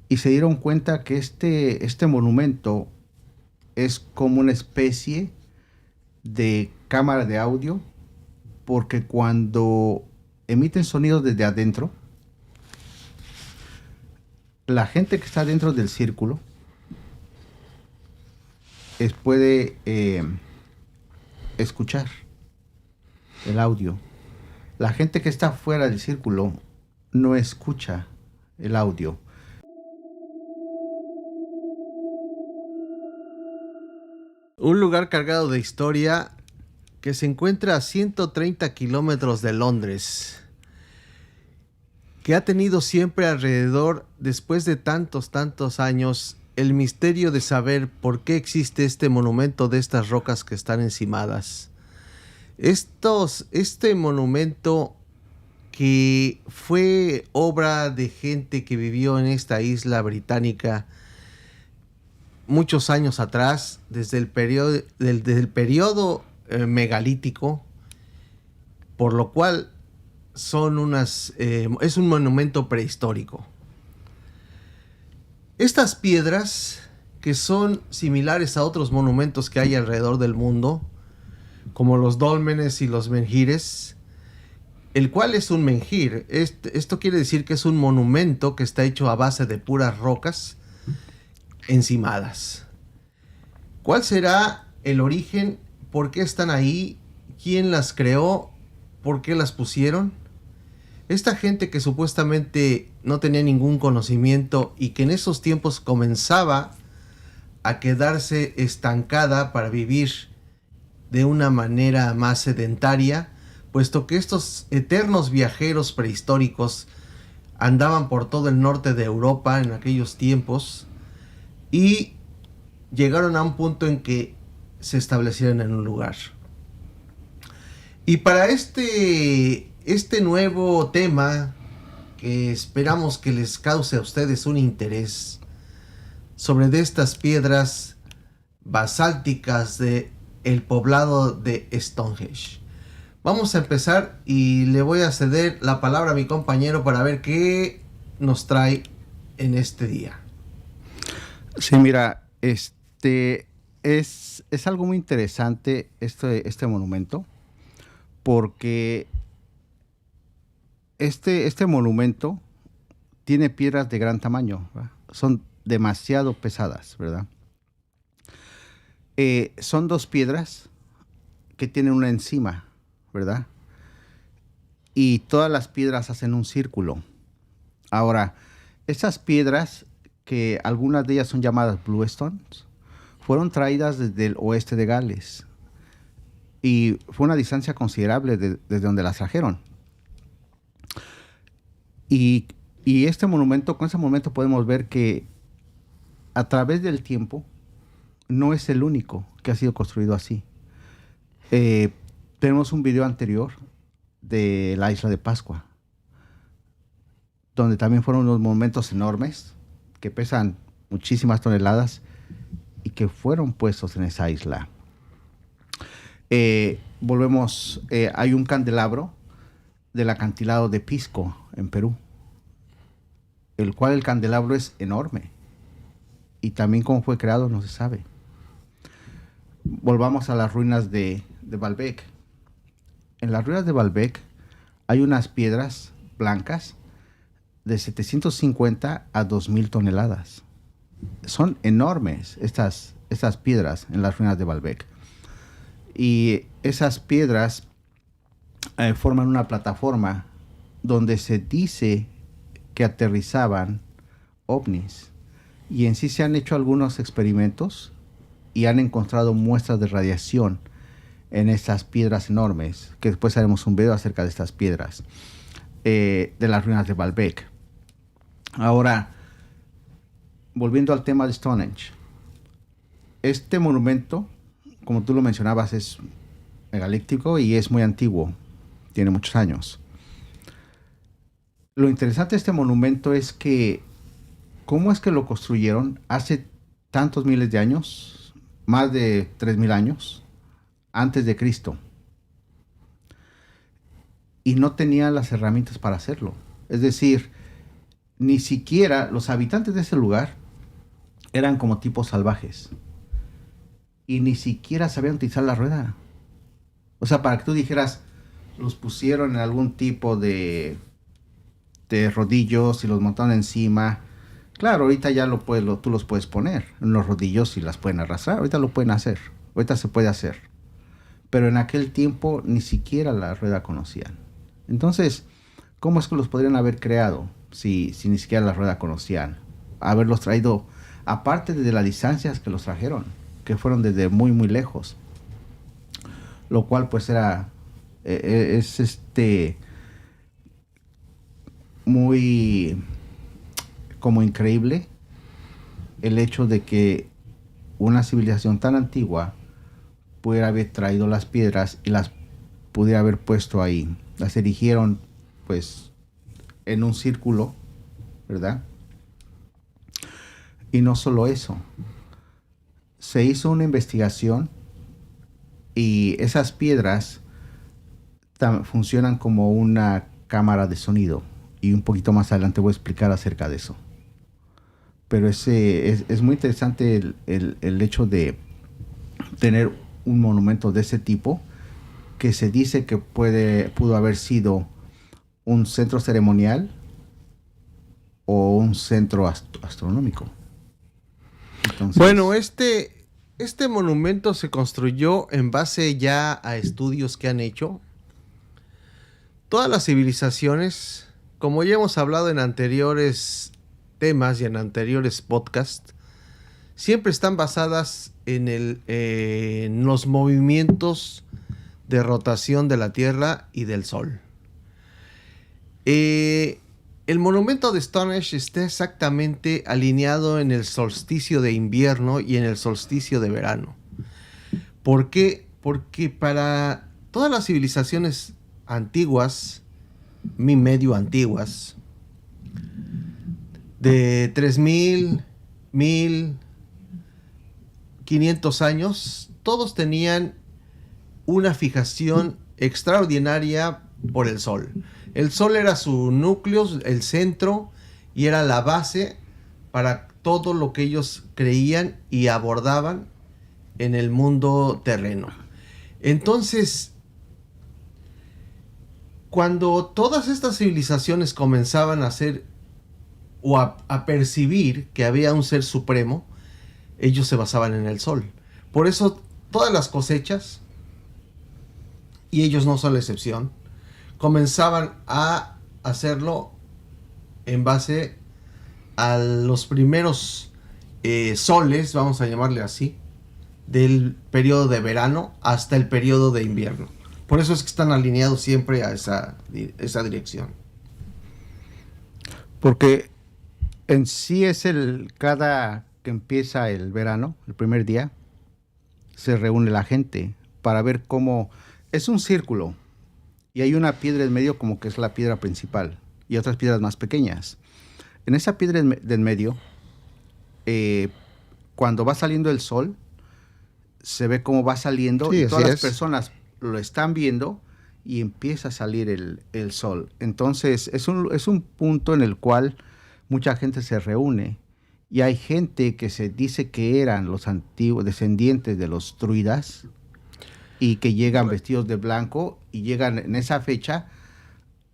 y se dieron cuenta que este monumento es como una especie de cámara de audio, porque cuando emiten sonidos desde adentro, la gente que está dentro del círculo puede escuchar el audio. La gente que está fuera del círculo no escucha el audio. Un lugar cargado de historia que se encuentra a 130 kilómetros de Londres, que ha tenido siempre alrededor, después de tantos años, el misterio de saber por qué existe este monumento de estas rocas que están encimadas. Este monumento, que fue obra de gente que vivió en esta isla británica muchos años atrás, desde el periodo megalítico, por lo cual es un monumento prehistórico. Estas piedras, que son similares a otros monumentos que hay alrededor del mundo, como los dólmenes y los menhires, el cual es un menhir. Esto quiere decir que es un monumento que está hecho a base de puras rocas encimadas. ¿Cuál será el origen? ¿Por qué están ahí? ¿Quién las creó? ¿Por qué las pusieron? Esta gente que supuestamente no tenía ningún conocimiento y que en esos tiempos comenzaba a quedarse estancada para vivir de una manera más sedentaria, puesto que estos eternos viajeros prehistóricos andaban por todo el norte de Europa en aquellos tiempos y llegaron a un punto en que se establecieron en un lugar. Y para este nuevo tema, que esperamos que les cause a ustedes un interés sobre de estas piedras basálticas de el poblado de Stonehenge. Vamos a empezar y le voy a ceder la palabra a mi compañero para ver qué nos trae en este día. Sí, mira, es algo muy interesante este monumento, porque este monumento tiene piedras de gran tamaño, ¿verdad? Son demasiado pesadas, ¿verdad? Son dos piedras que tienen una encima, ¿verdad? Y todas las piedras hacen un círculo. Ahora, esas piedras, que algunas de ellas son llamadas Blue Stones, fueron traídas desde el oeste de Gales. Y fue una distancia considerable desde donde las trajeron. Y con ese monumento podemos ver que a través del tiempo no es el único que ha sido construido así. Tenemos un video anterior de la isla de Pascua, donde también fueron unos monumentos enormes que pesan muchísimas toneladas y que fueron puestos en esa isla. Volvemos, hay un candelabro del acantilado de Pisco en Perú, el cual el candelabro es enorme y también cómo fue creado no se sabe. Volvamos a las ruinas de Baalbek. En las ruinas de Baalbek hay unas piedras blancas de 750 a 2000 toneladas. Son enormes estas piedras en las ruinas de Baalbek. Y esas piedras forman una plataforma donde se dice que aterrizaban ovnis. Y en sí se han hecho algunos experimentos y han encontrado muestras de radiación en estas piedras enormes, que después haremos un video acerca de estas piedras de las ruinas de Baalbek. Ahora, volviendo al tema de Stonehenge, este monumento, como tú lo mencionabas, es megalítico y es muy antiguo, tiene muchos años. Lo interesante de este monumento es que cómo es que lo construyeron hace tantos miles de años, más de 3000 años antes de Cristo, y no tenían las herramientas para hacerlo. Es decir, ni siquiera los habitantes de ese lugar eran como tipos salvajes. Y ni siquiera sabían utilizar la rueda. O sea, para que tú dijeras, los pusieron en algún tipo de rodillos y los montaron encima. Claro, ahorita ya tú los puedes poner en los rodillos y las pueden arrastrar. Ahorita lo pueden hacer. Ahorita se puede hacer. Pero en aquel tiempo ni siquiera la rueda conocían. Entonces, ¿cómo es que los podrían haber creado si ni siquiera la rueda conocían? Haberlos traído, aparte de las distancias que los trajeron, que fueron desde muy, muy lejos. Lo cual pues es muy como increíble el hecho de que una civilización tan antigua pudiera haber traído las piedras y las pudiera haber puesto ahí. Las erigieron pues en un círculo, ¿verdad? Y no solo eso, se hizo una investigación y esas piedras funcionan como una cámara de sonido, y un poquito más adelante voy a explicar acerca de eso. Pero es muy interesante el hecho de tener un monumento de ese tipo, que se dice que pudo haber sido un centro ceremonial o un centro astronómico. Entonces, bueno, este monumento se construyó en base ya a estudios que han hecho. Todas las civilizaciones, como ya hemos hablado en anteriores temas y en anteriores podcasts, siempre están basadas en los movimientos de rotación de la Tierra y del Sol. El monumento de Stonehenge está exactamente alineado en el solsticio de invierno y en el solsticio de verano. ¿Por qué? Porque para todas las civilizaciones antiguas, medio antiguas, de 3000, 1500 años, todos tenían una fijación extraordinaria por el Sol. El Sol era su núcleo, el centro, y era la base para todo lo que ellos creían y abordaban en el mundo terreno. Entonces, cuando todas estas civilizaciones comenzaban a hacer o a percibir que había un ser supremo, ellos se basaban en el Sol. Por eso todas las cosechas, y ellos no son la excepción, comenzaban a hacerlo en base a los primeros soles, vamos a llamarle así, del periodo de verano hasta el periodo de invierno. Por eso es que están alineados siempre a esa dirección. Porque en sí cada que empieza el verano, el primer día, se reúne la gente para ver cómo es un círculo. Y hay una piedra en medio como que es la piedra principal y otras piedras más pequeñas. En esa piedra del medio, cuando va saliendo el sol, se ve cómo va saliendo, sí, y todas las personas lo están viendo y empieza a salir el sol. Entonces es un punto en el cual mucha gente se reúne y hay gente que se dice que eran los antiguos descendientes de los druidas y que llegan vestidos de blanco y llegan en esa fecha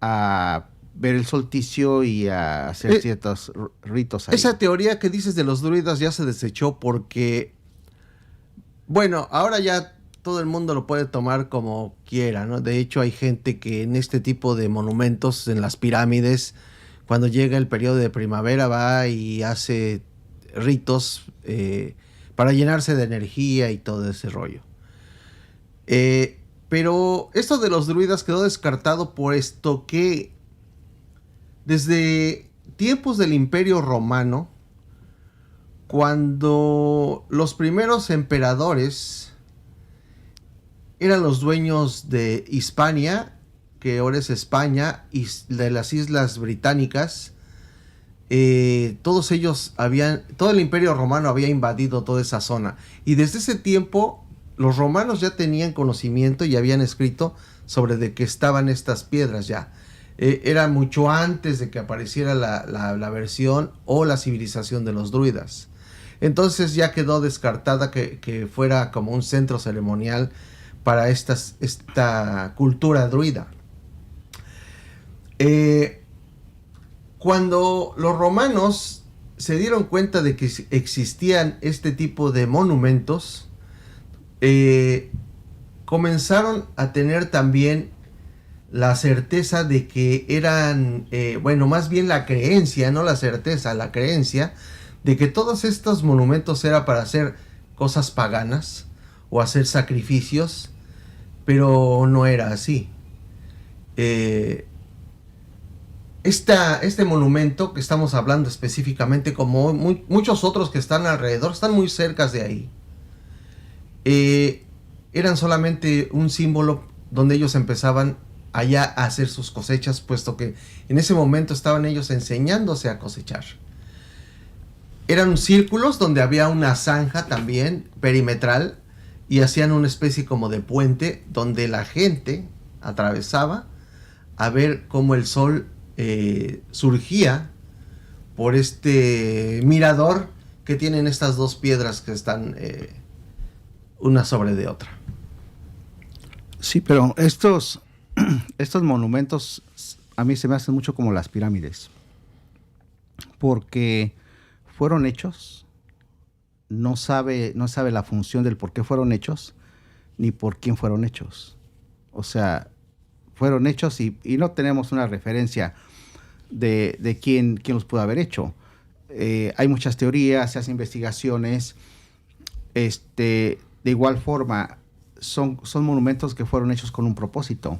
a ver el solsticio y a hacer ciertos ritos ahí. Esa teoría que dices de los druidas ya se desechó porque, bueno, ahora ya todo el mundo lo puede tomar como quiera, ¿no? De hecho, hay gente que en este tipo de monumentos, en las pirámides, cuando llega el periodo de primavera va y hace ritos para llenarse de energía y todo ese rollo. Pero esto de los druidas quedó descartado por esto que desde tiempos del Imperio Romano, cuando los primeros emperadores eran los dueños de Hispania, que ahora es España, y de las Islas Británicas, todos ellos todo el Imperio Romano había invadido toda esa zona. Y desde ese tiempo los romanos ya tenían conocimiento y habían escrito sobre de que estaban estas piedras ya. Era mucho antes de que apareciera la versión o la civilización de los druidas. Entonces ya quedó descartada que fuera como un centro ceremonial para esta cultura druida. Cuando los romanos se dieron cuenta de que existían este tipo de monumentos, comenzaron a tener también la certeza de que eran, más bien la creencia, no la certeza, la creencia de que todos estos monumentos eran para hacer cosas paganas o hacer sacrificios, pero no era así. Este monumento que estamos hablando específicamente, como muchos otros que están alrededor, están muy cerca de ahí. Eran solamente un símbolo donde ellos empezaban allá a hacer sus cosechas, puesto que en ese momento estaban ellos enseñándose a cosechar. Eran círculos donde había una zanja también perimetral y hacían una especie como de puente donde la gente atravesaba a ver cómo el sol surgía por este mirador que tienen estas dos piedras que están una sobre de otra. Sí, pero estos monumentos a mí se me hacen mucho como las pirámides, porque fueron hechos, no sabe la función del por qué fueron hechos, ni por quién fueron hechos. O sea, fueron hechos y no tenemos una referencia de quién los pudo haber hecho. Hay muchas teorías, se hacen investigaciones. De igual forma, son monumentos que fueron hechos con un propósito.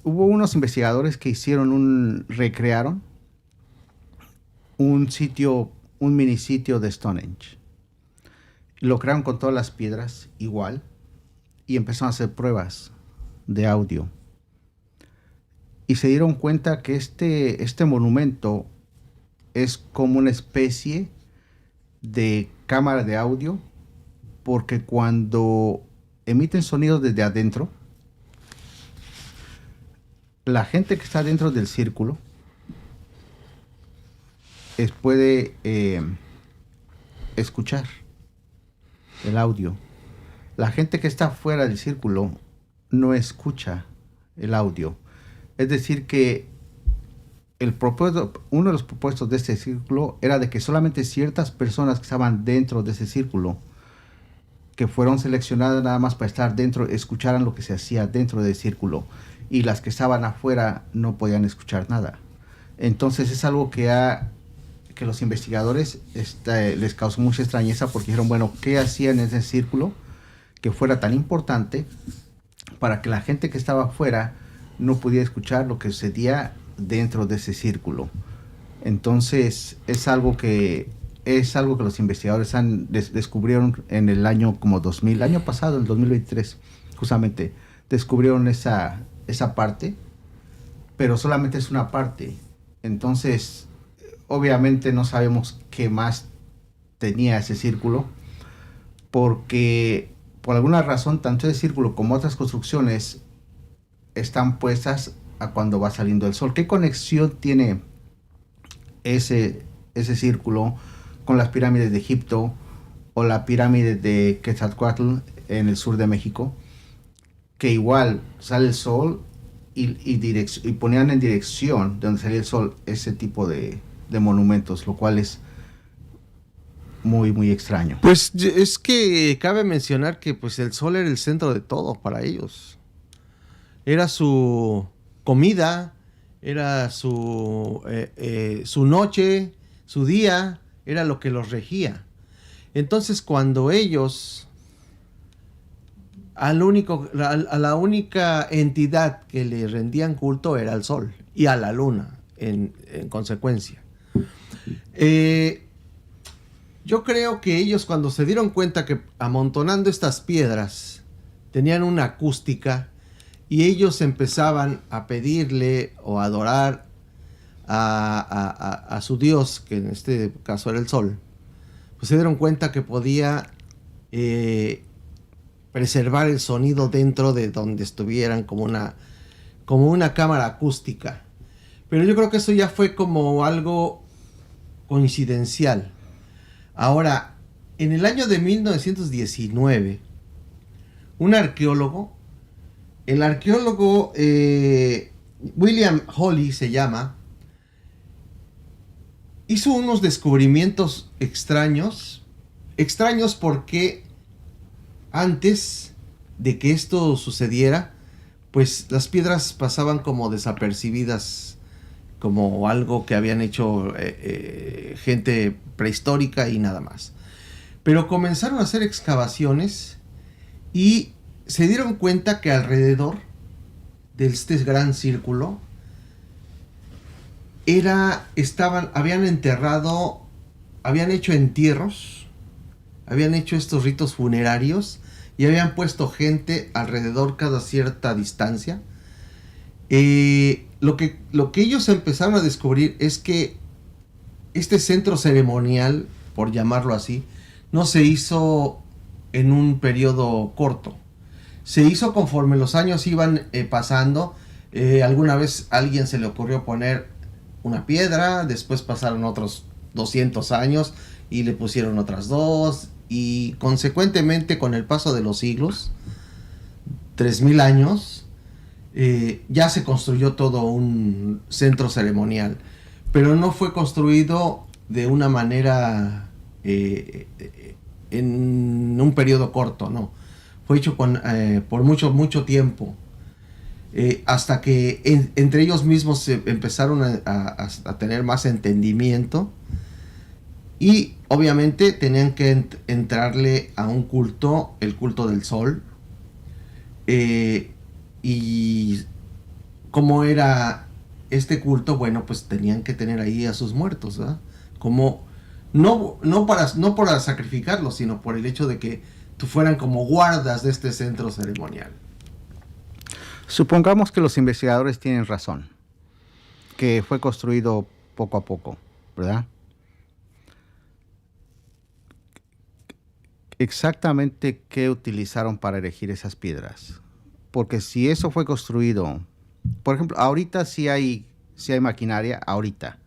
Hubo unos investigadores que recrearon un sitio, un minisitio de Stonehenge. Lo crearon con todas las piedras igual y empezaron a hacer pruebas de audio. Y se dieron cuenta que este monumento es como una especie de cámara de audio, porque cuando emiten sonidos desde adentro, la gente que está dentro del círculo puede escuchar el audio. La gente que está fuera del círculo no escucha el audio. Es decir que uno de los propuestos de este círculo era de que solamente ciertas personas que estaban dentro de ese círculo, que fueron seleccionadas nada más para estar dentro, escucharan lo que se hacía dentro del círculo, y las que estaban afuera no podían escuchar nada. Entonces es algo que los investigadores les causó mucha extrañeza, porque dijeron, bueno, ¿qué hacían en ese círculo que fuera tan importante para que la gente que estaba afuera no pudiera escuchar lo que sucedía dentro de ese círculo? Entonces es algo que los investigadores descubrieron en el año como 2000, el año pasado, en 2023, justamente, descubrieron esa parte, pero solamente es una parte. Entonces, obviamente no sabemos qué más tenía ese círculo, porque por alguna razón tanto ese círculo como otras construcciones están puestas a cuando va saliendo el sol. ¿Qué conexión tiene ese círculo con las pirámides de Egipto o la pirámide de Quetzalcóatl en el sur de México? Que igual sale el sol y ponían en dirección de donde salía el sol ese tipo de monumentos, lo cual es muy, muy extraño. Pues es que cabe mencionar que pues el sol era el centro de todo para ellos. Era su comida, era su noche, su día, era lo que los regía. Entonces cuando ellos, a la única entidad que le rendían culto era al sol y a la luna en consecuencia. Yo creo que ellos, cuando se dieron cuenta que amontonando estas piedras tenían una acústica, y ellos empezaban a pedirle o a adorar a su dios, que en este caso era el sol, pues se dieron cuenta que podía preservar el sonido dentro de donde estuvieran, como como una cámara acústica. Pero yo creo que eso ya fue como algo coincidencial. Ahora, en el año de 1919, un arqueólogo, el arqueólogo William Hawley se llama, hizo unos descubrimientos extraños porque antes de que esto sucediera, pues las piedras pasaban como desapercibidas, como algo que habían hecho gente prehistórica y nada más. Pero comenzaron a hacer excavaciones y se dieron cuenta que alrededor de este gran círculo habían enterrado, habían hecho entierros, habían hecho estos ritos funerarios y habían puesto gente alrededor cada cierta distancia. Lo que ellos empezaron a descubrir es que este centro ceremonial, por llamarlo así, no se hizo en un periodo corto. Se hizo conforme los años iban pasando. Alguna vez a alguien se le ocurrió poner una piedra, después pasaron otros 200 años y le pusieron otras dos, y consecuentemente con el paso de los siglos, 3000 años, ya se construyó todo un centro ceremonial, pero no fue construido de una manera en un periodo corto, no. Fue hecho por mucho tiempo, hasta que entre ellos mismos se empezaron a tener más entendimiento, y obviamente tenían que entrarle a un culto, el culto del sol. Y cómo era este culto, bueno, pues tenían que tener ahí a sus muertos, ¿verdad? Como no para sacrificarlos, sino por el hecho de que fueran como guardas de este centro ceremonial. Supongamos que los investigadores tienen razón, que fue construido poco a poco, ¿verdad? Exactamente qué utilizaron para erigir esas piedras. Porque si eso fue construido, por ejemplo, ahorita sí hay maquinaria, ahorita,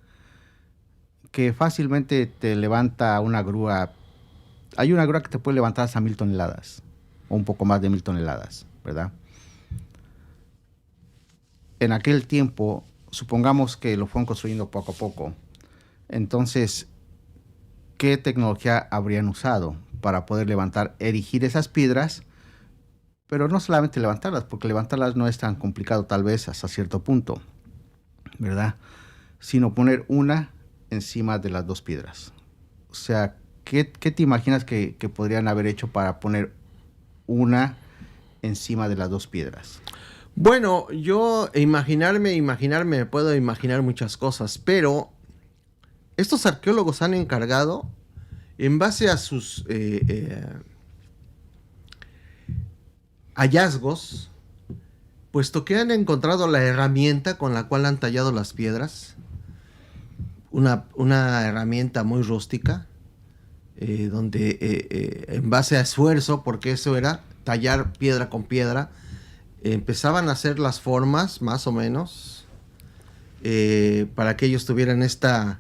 que fácilmente te levanta una grúa. Hay una grúa que te puede levantar hasta 1000 toneladas, o un poco más de 1000 toneladas, ¿verdad? En aquel tiempo, supongamos que lo fueron construyendo poco a poco. Entonces, ¿qué tecnología habrían usado para poder erigir esas piedras? Pero no solamente levantarlas, porque levantarlas no es tan complicado tal vez hasta cierto punto, ¿verdad? Sino poner una encima de las dos piedras. O sea, ¿qué te imaginas que podrían haber hecho para poner una encima de las dos piedras? Bueno, yo me puedo imaginar muchas cosas, pero estos arqueólogos han encargado, en base a sus hallazgos, puesto que han encontrado la herramienta con la cual han tallado las piedras, una herramienta muy rústica, donde en base a esfuerzo, porque eso era tallar piedra con piedra, empezaban a hacer las formas más o menos, para que ellos tuvieran esta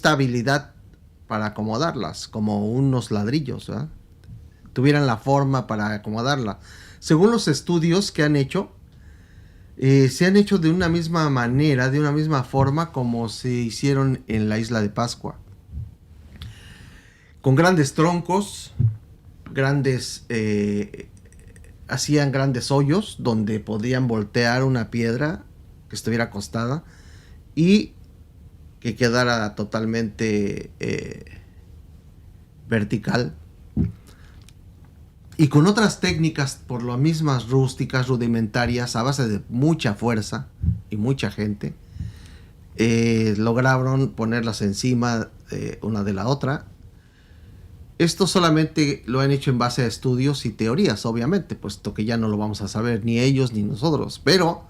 habilidad para acomodarlas como unos ladrillos, ¿verdad? Tuvieran la forma para acomodarla. Según los estudios que han hecho, se han hecho de una misma manera, de una misma forma como se hicieron en la isla de Pascua, con grandes troncos, hacían grandes hoyos donde podían voltear una piedra que estuviera acostada y que quedara totalmente vertical, y con otras técnicas por lo mismas rústicas, rudimentarias, a base de mucha fuerza y mucha gente, lograron ponerlas encima una de la otra. Esto solamente lo han hecho en base a estudios y teorías, obviamente, puesto que ya no lo vamos a saber ni ellos ni nosotros, pero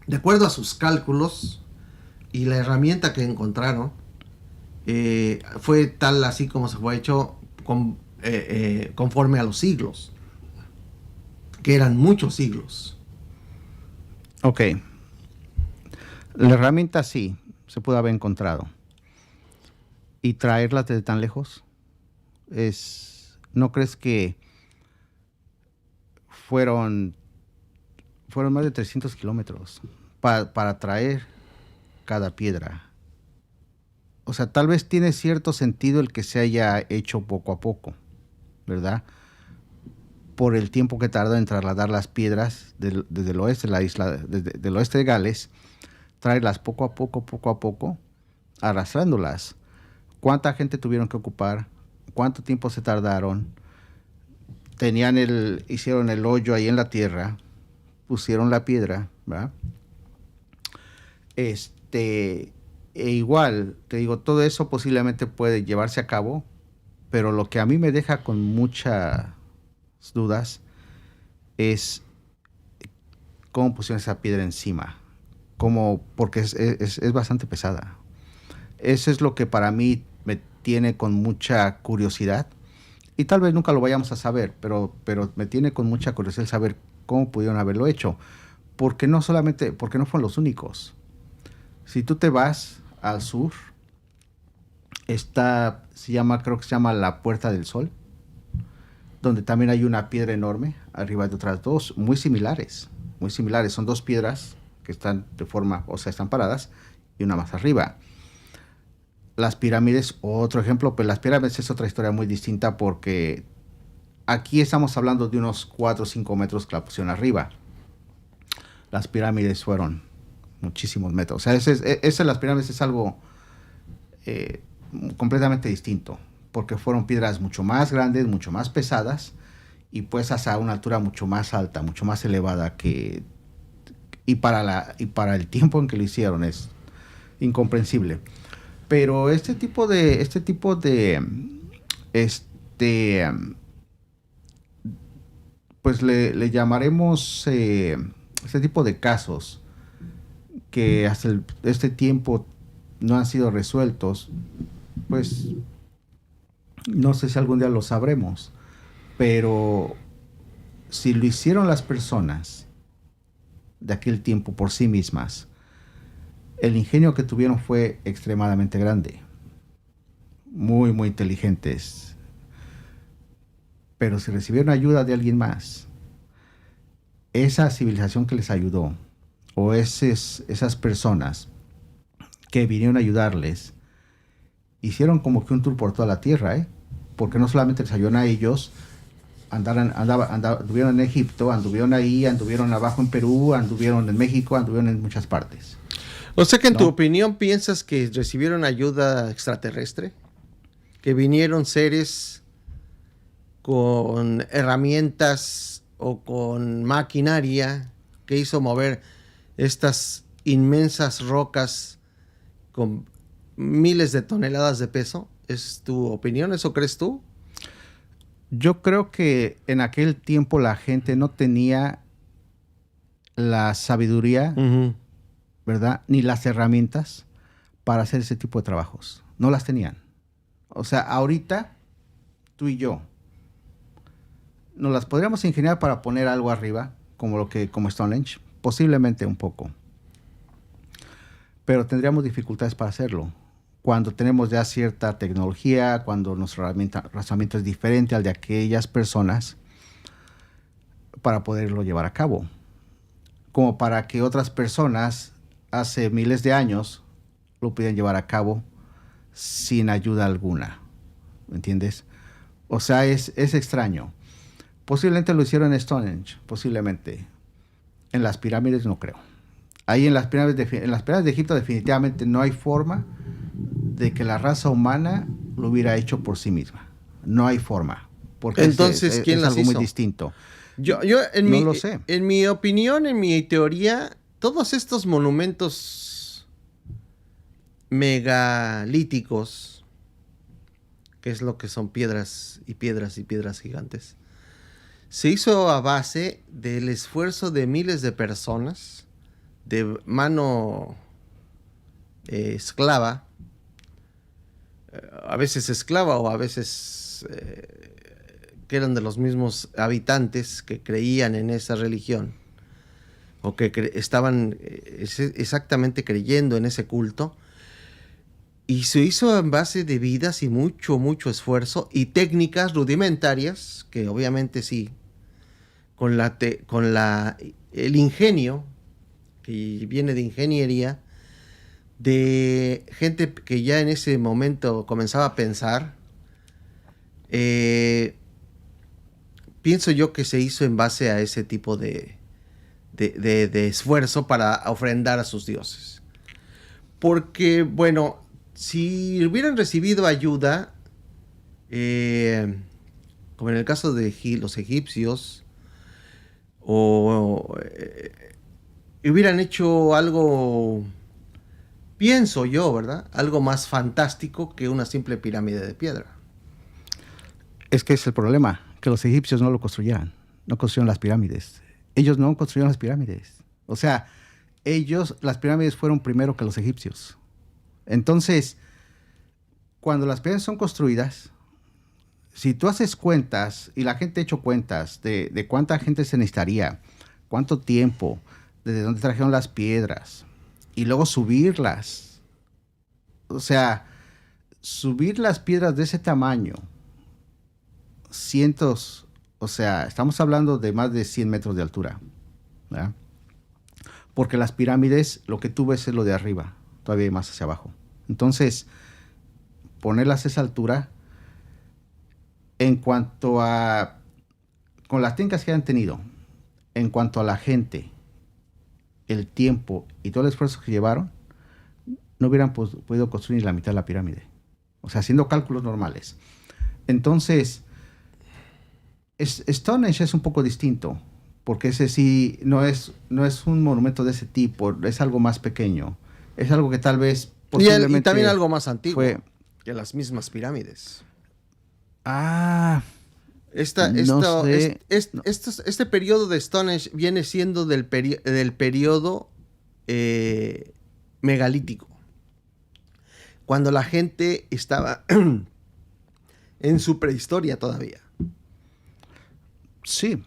de acuerdo a sus cálculos y la herramienta que encontraron, fue tal así como se fue hecho conforme a los siglos. que eran muchos siglos. Ok. La herramienta sí, se pudo haber encontrado. Y traerla desde tan lejos ¿no crees que fueron más de 300 kilómetros para traer cada piedra? O sea, tal vez tiene cierto sentido el que se haya hecho poco a poco, ¿verdad? Por el tiempo que tarda en trasladar las piedras desde el oeste de la isla, del oeste de Gales, traerlas poco a poco, arrastrándolas. ¿Cuánta gente tuvieron que ocupar? ¿Cuánto tiempo se tardaron? Hicieron el hoyo ahí en la tierra, pusieron la piedra, ¿verdad? E igual, te digo, todo eso posiblemente puede llevarse a cabo, pero lo que a mí me deja con muchas dudas es cómo pusieron esa piedra encima, porque es bastante pesada. Eso es lo que para mí me tiene con mucha curiosidad, y tal vez nunca lo vayamos a saber, pero me tiene con mucha curiosidad saber cómo pudieron haberlo hecho, porque no fueron los únicos. Si tú te vas al sur, creo que se llama la Puerta del Sol, donde también hay una piedra enorme arriba de otras dos, muy similares. Son dos piedras que están están paradas, y una más arriba. Las pirámides, otro ejemplo, pues las pirámides es otra historia muy distinta, porque aquí estamos hablando de unos 4 o 5 metros que la pusieron arriba. Las pirámides fueron muchísimos metros. O sea, las pirámides es algo completamente distinto, porque fueron piedras mucho más grandes, mucho más pesadas, y pues hasta una altura mucho más alta, mucho más elevada y para el tiempo en que lo hicieron es incomprensible. Pero pues le llamaremos este tipo de casos que hasta este tiempo no han sido resueltos, pues no sé si algún día lo sabremos, pero si lo hicieron las personas de aquel tiempo por sí mismas, el ingenio que tuvieron fue extremadamente grande, muy, muy inteligentes. Pero si recibieron ayuda de alguien más, esa civilización que les ayudó, o esas personas que vinieron a ayudarles, hicieron como que un tour por toda la tierra, ¿eh? Porque no solamente les ayudaron a ellos, anduvieron en Egipto, anduvieron ahí, anduvieron abajo en Perú, anduvieron en México, anduvieron en muchas partes. O sea que en tu opinión piensas que recibieron ayuda extraterrestre, que vinieron seres con herramientas o con maquinaria que hizo mover estas inmensas rocas con miles de toneladas de peso. ¿Es tu opinión? ¿Eso crees tú? Yo creo que en aquel tiempo la gente no tenía la sabiduría, ¿verdad? Ni las herramientas para hacer ese tipo de trabajos. No las tenían. O sea, ahorita, tú y yo, nos las podríamos ingeniar para poner algo arriba, como Stonehenge, posiblemente un poco. Pero tendríamos dificultades para hacerlo. Cuando tenemos ya cierta tecnología, cuando nuestro razonamiento es diferente al de aquellas personas, para poderlo llevar a cabo. Como para que otras personas hace miles de años lo pudieran llevar a cabo sin ayuda alguna. ¿Me entiendes? O sea, es extraño. Posiblemente lo hicieron en Stonehenge, posiblemente. En las pirámides no creo. Ahí en las pirámides de Egipto definitivamente no hay forma de que la raza humana lo hubiera hecho por sí misma. No hay forma. Porque entonces, ¿quién las hizo? Es algo muy distinto. Yo no lo sé. En mi opinión, en mi teoría, todos estos monumentos megalíticos, que es lo que son piedras y piedras y piedras gigantes, se hizo a base del esfuerzo de miles de personas, de mano esclava, a veces esclava o a veces que eran de los mismos habitantes que creían en esa religión, o que estaban exactamente creyendo en ese culto, y se hizo en base de vidas y mucho, mucho esfuerzo y técnicas rudimentarias, que obviamente sí, con el ingenio, que viene de ingeniería, de gente que ya en ese momento comenzaba a pensar. Pienso yo que se hizo en base a ese tipo de esfuerzo para ofrendar a sus dioses. Porque, bueno, si hubieran recibido ayuda, como en el caso de los egipcios, o hubieran hecho algo, pienso yo, ¿verdad? Algo más fantástico que una simple pirámide de piedra. Es que es el problema, que los egipcios no lo construían, no construyeron las pirámides. Ellos no construyeron las pirámides. O sea, las pirámides fueron primero que los egipcios. Entonces, cuando las pirámides son construidas, si tú haces cuentas, y la gente ha hecho cuentas de cuánta gente se necesitaría, cuánto tiempo, desde dónde trajeron las piedras, y luego subirlas. O sea, subir las piedras de ese tamaño, cientos, o sea, estamos hablando de más de 100 metros de altura, ¿verdad? Porque las pirámides, lo que tú ves es lo de arriba, todavía hay más hacia abajo. Entonces, ponerlas a esa altura, en cuanto a, con las técnicas que han tenido, en cuanto a la gente, el tiempo y todo el esfuerzo que llevaron, no hubieran podido construir la mitad de la pirámide. O sea, haciendo cálculos normales. Entonces, Stonehenge es un poco distinto, porque ese sí no es un monumento de ese tipo, es algo más pequeño. Es algo que tal vez posiblemente y también algo más antiguo que las mismas pirámides. No sé. Este periodo de Stonehenge viene siendo del periodo megalítico, cuando la gente estaba en su prehistoria todavía. Sí.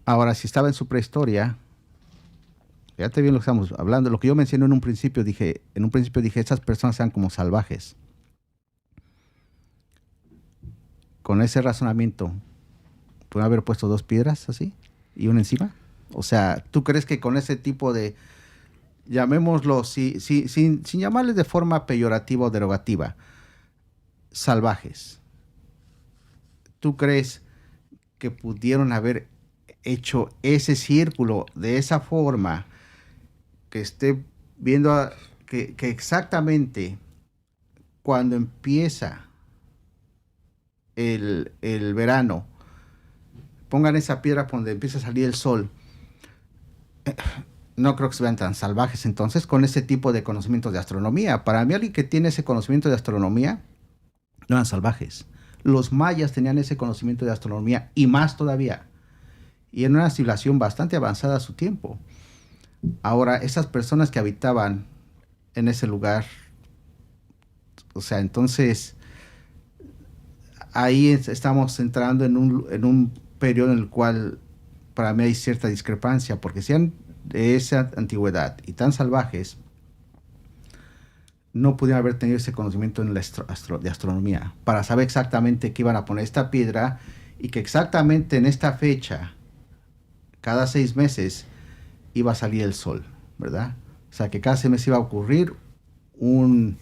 Ahora, si estaba en su prehistoria, fíjate bien lo que estamos hablando. Lo que yo mencioné en un principio, dije, estas personas eran como salvajes. Con ese razonamiento, ¿pueden haber puesto 2 piedras así y una encima? O sea, ¿tú crees que con ese tipo de, llamémoslo, sin llamarles de forma peyorativa o derogativa, salvajes, ¿tú crees que pudieron haber hecho ese círculo de esa forma, que esté viendo que exactamente cuando empieza el verano, pongan esa piedra por donde empieza a salir el sol? No creo que se vean tan salvajes entonces con ese tipo de conocimientos de astronomía. Para mí, alguien que tiene ese conocimiento de astronomía no eran salvajes. Los mayas tenían ese conocimiento de astronomía y más todavía. Y en una civilización bastante avanzada a su tiempo. Ahora, esas personas que habitaban en ese lugar, o sea, entonces ahí estamos entrando en un periodo en el cual para mí hay cierta discrepancia, porque si eran de esa antigüedad y tan salvajes, no pudieron haber tenido ese conocimiento en de astronomía para saber exactamente que iban a poner esta piedra y que exactamente en esta fecha, cada 6 meses, iba a salir el sol, ¿verdad? O sea, que cada 6 meses iba a ocurrir un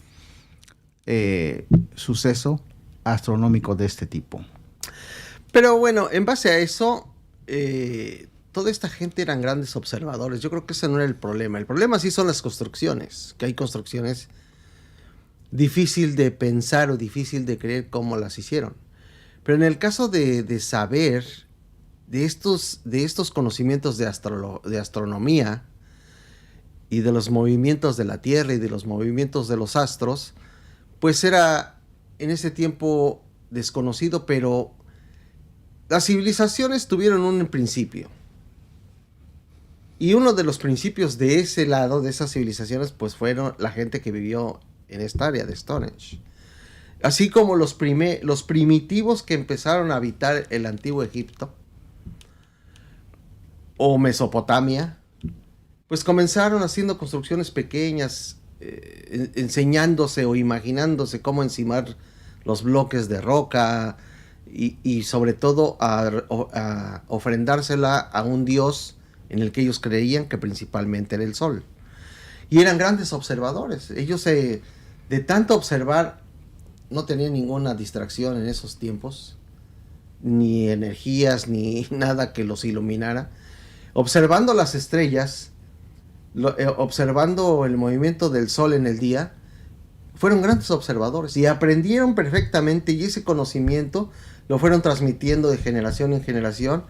suceso astronómico de este tipo. Pero bueno, en base a eso, toda esta gente eran grandes observadores. Yo creo que ese no era el problema. El problema sí son las construcciones, que hay construcciones difícil de pensar o difícil de creer cómo las hicieron. Pero en el caso de saber de estos conocimientos de astronomía y de los movimientos de la Tierra y de los movimientos de los astros, pues era en ese tiempo desconocido, pero las civilizaciones tuvieron un principio. Y uno de los principios de ese lado, de esas civilizaciones, pues fueron la gente que vivió en esta área de Stonehenge. Así como los primitivos que empezaron a habitar el antiguo Egipto o Mesopotamia, pues comenzaron haciendo construcciones pequeñas, enseñándose o imaginándose cómo encimar los bloques de roca y sobre todo a ofrendársela a un dios en el que ellos creían que principalmente era el sol. Y eran grandes observadores. Ellos de tanto observar no tenían ninguna distracción en esos tiempos, ni energías, ni nada que los iluminara. Observando las estrellas, observando el movimiento del sol en el día, fueron grandes observadores y aprendieron perfectamente, y ese conocimiento lo fueron transmitiendo de generación en generación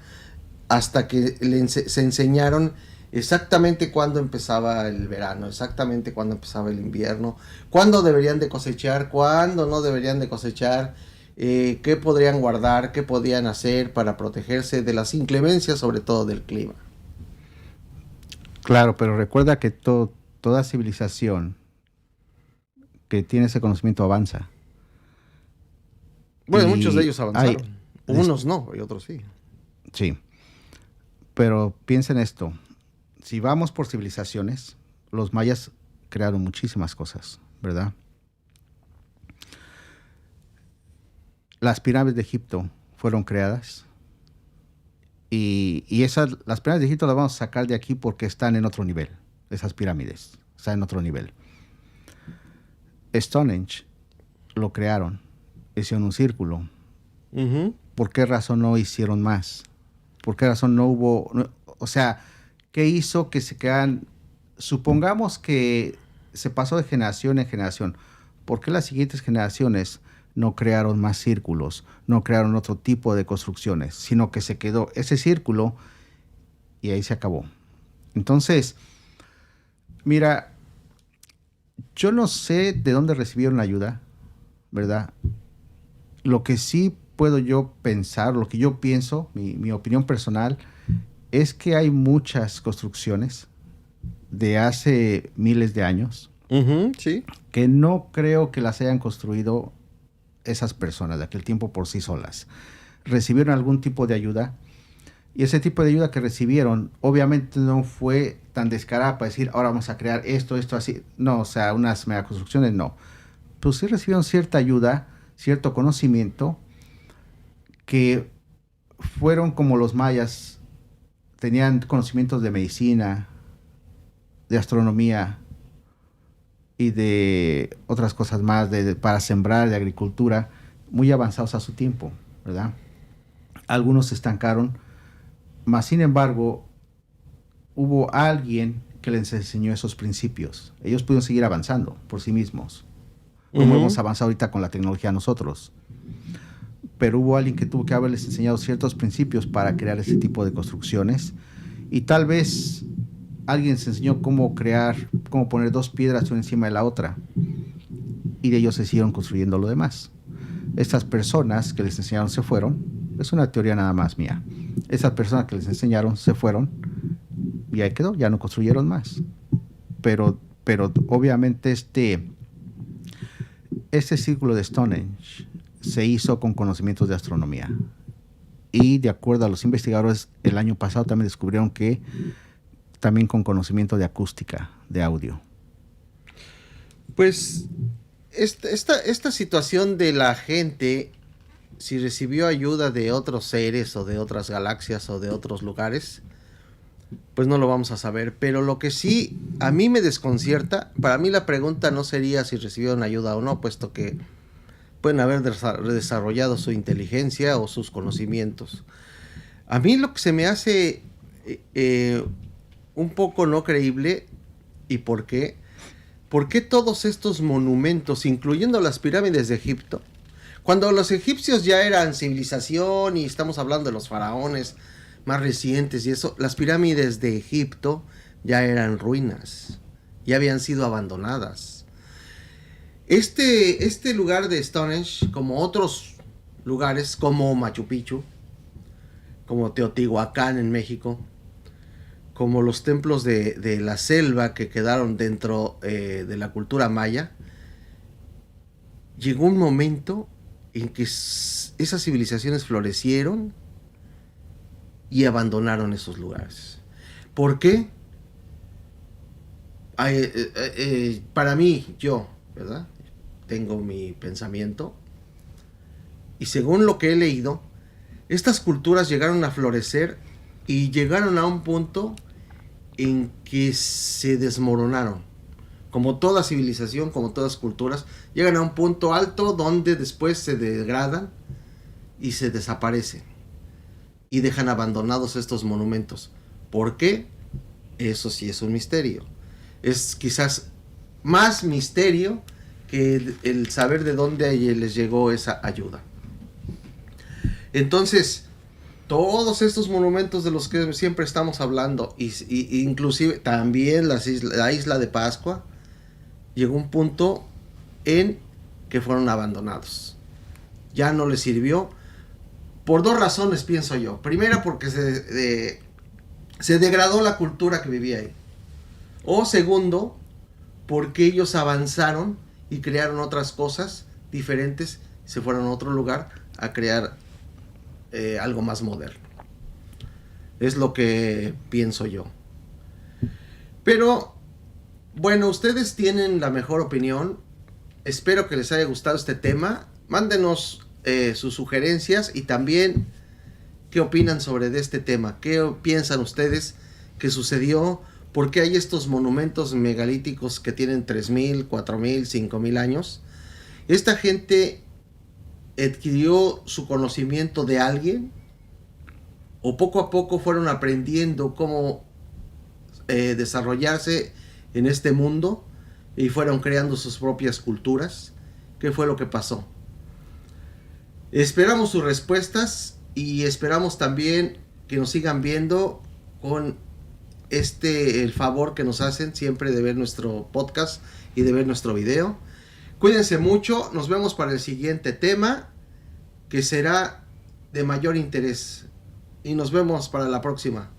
hasta que se enseñaron exactamente cuándo empezaba el verano, exactamente cuándo empezaba el invierno, cuándo deberían de cosechar, cuándo no deberían de cosechar, qué podrían guardar, qué podían hacer para protegerse de las inclemencias, sobre todo del clima. Claro, pero recuerda que toda civilización que tiene ese conocimiento avanza. Bueno, Y muchos de ellos avanzaron. Unos no, y otros sí. Sí, pero piensa en esto. Si vamos por civilizaciones, los mayas crearon muchísimas cosas, ¿verdad? Las pirámides de Egipto fueron creadas y las pirámides de Egipto las vamos a sacar de aquí porque están en otro nivel. Esas pirámides están en otro nivel. Stonehenge lo crearon, hicieron un círculo. Uh-huh. ¿Por qué razón no hicieron más? ¿Por qué razón no hubo? O sea, ¿qué hizo que se quedan? Supongamos que se pasó de generación en generación. ¿Por qué las siguientes generaciones no crearon más círculos? No crearon otro tipo de construcciones, sino que se quedó ese círculo y ahí se acabó. Entonces, mira, yo no sé de dónde recibieron ayuda, ¿verdad? Lo que sí puedo yo pensar, lo que yo pienso, mi opinión personal, es que hay muchas construcciones de hace miles de años Sí. que no creo que las hayan construido esas personas de aquel tiempo por sí solas. Recibieron algún tipo de ayuda y ese tipo de ayuda que recibieron obviamente no fue tan descarada para decir ahora vamos a crear esto, así. No, o sea, unas megaconstrucciones no. Pues sí recibieron cierta ayuda, cierto conocimiento que fueron como los mayas, tenían conocimientos de medicina, de astronomía y de otras cosas más, para sembrar, de agricultura, muy avanzados a su tiempo, ¿verdad? Algunos se estancaron, mas sin embargo, hubo alguien que les enseñó esos principios. Ellos pudieron seguir avanzando por sí mismos, como hemos avanzado ahorita con la tecnología nosotros. Pero hubo alguien que tuvo que haberles enseñado ciertos principios para crear ese tipo de construcciones. Y tal vez alguien les enseñó cómo poner dos piedras una encima de la otra. Y de ellos se siguieron construyendo lo demás. Estas personas que les enseñaron se fueron. Es una teoría nada más mía. Esas personas que les enseñaron se fueron. Y ahí quedó, ya no construyeron más. Pero obviamente este círculo de Stonehenge se hizo con conocimientos de astronomía. Y de acuerdo a los investigadores, el año pasado también descubrieron que también con conocimiento de acústica, de audio. Pues esta situación de la gente, si recibió ayuda de otros seres o de otras galaxias o de otros lugares, pues no lo vamos a saber. Pero lo que sí a mí me desconcierta, para mí la pregunta no sería si recibieron ayuda o no, puesto que pueden haber desarrollado su inteligencia o sus conocimientos. A mí lo que se me hace un poco no creíble, ¿y por qué? ¿Por qué todos estos monumentos, incluyendo las pirámides de Egipto, cuando los egipcios ya eran civilización y estamos hablando de los faraones más recientes y eso, las pirámides de Egipto ya eran ruinas, ya habían sido abandonadas? Este lugar de Stonehenge, como otros lugares como Machu Picchu, como Teotihuacán en México, como los templos de la selva que quedaron dentro de la cultura maya, llegó un momento en que esas civilizaciones florecieron y abandonaron esos lugares. ¿Por qué? Para mí, yo, ¿verdad? Tengo mi pensamiento. Y según lo que he leído, estas culturas llegaron a florecer y llegaron a un punto en que se desmoronaron. Como toda civilización, como todas culturas, llegan a un punto alto donde después se degradan y se desaparecen. Y dejan abandonados estos monumentos. ¿Por qué? Eso sí es un misterio. Es quizás más misterio que el saber de dónde les llegó esa ayuda. Entonces, todos estos monumentos de los que siempre estamos hablando, y inclusive también la isla de Pascua, llegó un punto en que fueron abandonados. Ya no les sirvió. Por dos razones, pienso yo. Primera, porque se degradó la cultura que vivía ahí. O segundo, porque ellos avanzaron y crearon otras cosas diferentes, se fueron a otro lugar a crear algo más moderno. Es lo que pienso yo. Pero, bueno, ustedes tienen la mejor opinión. Espero que les haya gustado este tema. Mándenos sus sugerencias y también qué opinan sobre este tema. ¿Qué piensan ustedes que sucedió? ¿Por qué hay estos monumentos megalíticos que tienen 3,000, 4,000, 5,000 años? Esta gente adquirió su conocimiento de alguien, o poco a poco fueron aprendiendo cómo desarrollarse en este mundo y fueron creando sus propias culturas. ¿Qué fue lo que pasó? Esperamos sus respuestas y esperamos también que nos sigan viendo con el favor que nos hacen siempre de ver nuestro podcast y de ver nuestro video. Cuídense mucho, nos vemos para el siguiente tema que será de mayor interés y nos vemos para la próxima.